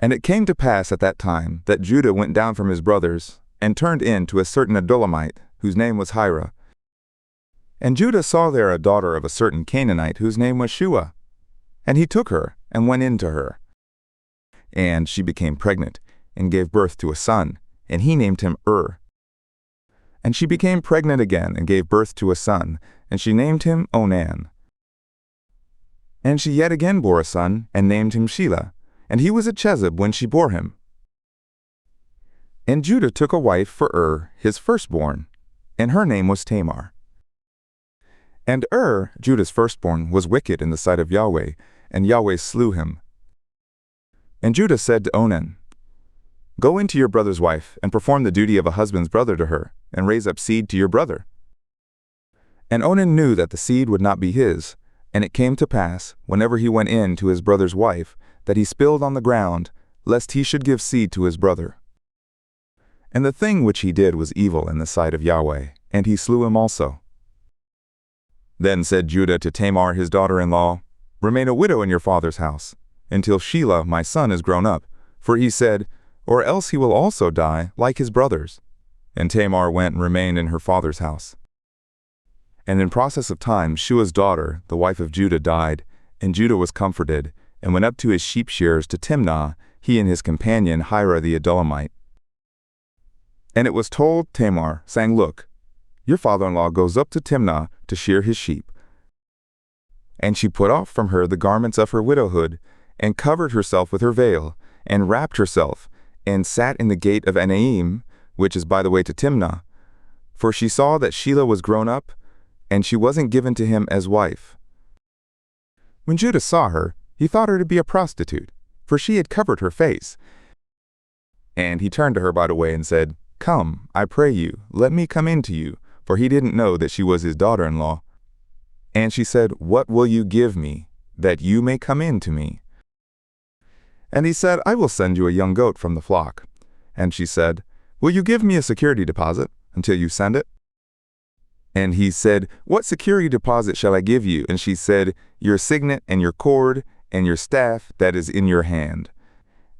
And it came to pass at that time that Judah went down from his brothers, and turned in to a certain Adullamite, whose name was Hira. And Judah saw there a daughter of a certain Canaanite, whose name was Shua. And he took her, and went in to her. And she became pregnant, and gave birth to a son, and he named him And she became pregnant again, and gave birth to a son, and she named him Onan. And she yet again bore a son, and named him Shelah, and he was at Chezib when she bore him. And Judah took a wife for his firstborn, and her name was Tamar. And Judah's firstborn, was wicked in the sight of Yahweh, and Yahweh slew him. And Judah said to Onan, Go into your brother's wife, and perform the duty of a husband's brother to her, and raise up seed to your brother. And Onan knew that the seed would not be his, and it came to pass, whenever he went in to his brother's wife, that he spilled on the ground, lest he should give seed to his brother. And the thing which he did was evil in the sight of Yahweh, and he slew him also. Then said Judah to Tamar his daughter-in-law, Remain a widow in your father's house, until Shelah my son is grown up. For he said, Or else he will also die, like his brothers. And Tamar went and remained in her father's house. And in process of time Shua's daughter, the wife of Judah, died, and Judah was comforted, and went up to his sheep shearers to Timnah, he and his companion Hira the Adullamite. And it was told Tamar, saying, Look, your father-in-law goes up to Timnah to shear his sheep. And she put off from her the garments of her widowhood, and covered herself with her veil, and wrapped herself, and sat in the gate of Enaim, which is by the way to Timnah. For she saw that Shelah was grown up, and she wasn't given to him as wife. When Judah saw her, he thought her to be a prostitute, for she had covered her face. And he turned to her by the way and said, Come, I pray you, let me come in to you, for he didn't know that she was his daughter-in-law. And she said, What will you give me, that you may come in to me? And he said, I will send you a young goat from the flock. And she said, Will you give me a security deposit until you send it? And he said, What security deposit shall I give you? And she said, Your signet and your cord and your staff that is in your hand.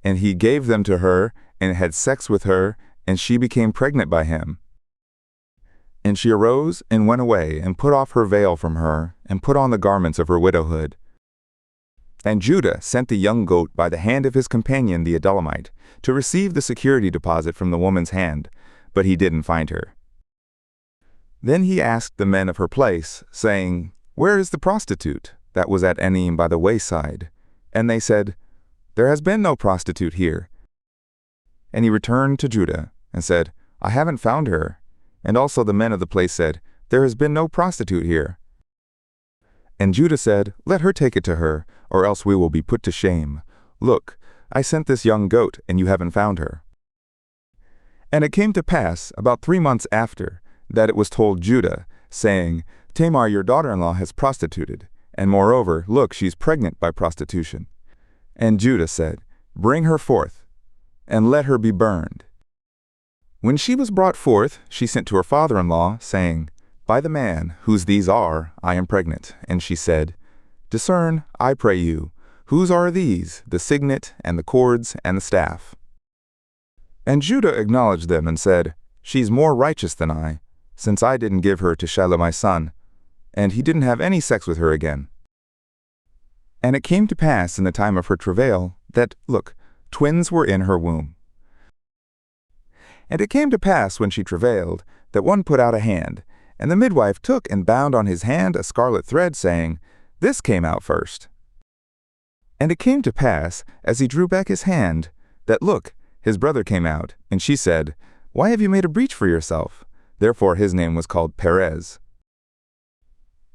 And he gave them to her, and had sex with her, and she became pregnant by him. And she arose and went away, and put off her veil from her, and put on the garments of her widowhood. And Judah sent the young goat by the hand of his companion the Adullamite, to receive the security deposit from the woman's hand, but he didn't find her. Then he asked the men of her place, saying, Where is the prostitute that was at Enaim by the wayside? And they said, There has been no prostitute here. And he returned to Judah, and said, I haven't found her. And also the men of the place said, There has been no prostitute here. And Judah said, Let her take it to her, or else we will be put to shame. Look, I sent this young goat, and you haven't found her. And it came to pass, about 3 months after, that it was told Judah, saying, Tamar your daughter-in-law has prostituted, and moreover, look, she's pregnant by prostitution. And Judah said, Bring her forth, and let her be burned. When she was brought forth, she sent to her father-in-law, saying, By the man, whose these are, I am pregnant. And she said, Discern, I pray you, whose are these, the signet, and the cords, and the staff? And Judah acknowledged them, and said, She's more righteous than I, since I didn't give her to Shelah my son, and he didn't have any sex with her again. And it came to pass in the time of her travail, that, look, twins were in her womb. And it came to pass when she travailed, that one put out a hand, and the midwife took and bound on his hand a scarlet thread, saying, This came out first. And it came to pass, as he drew back his hand, that, look, his brother came out, and she said, Why have you made a breach for yourself? Therefore his name was called Perez.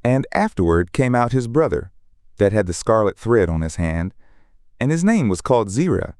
And afterward came out his brother, that had the scarlet thread on his hand, and his name was called Zerah.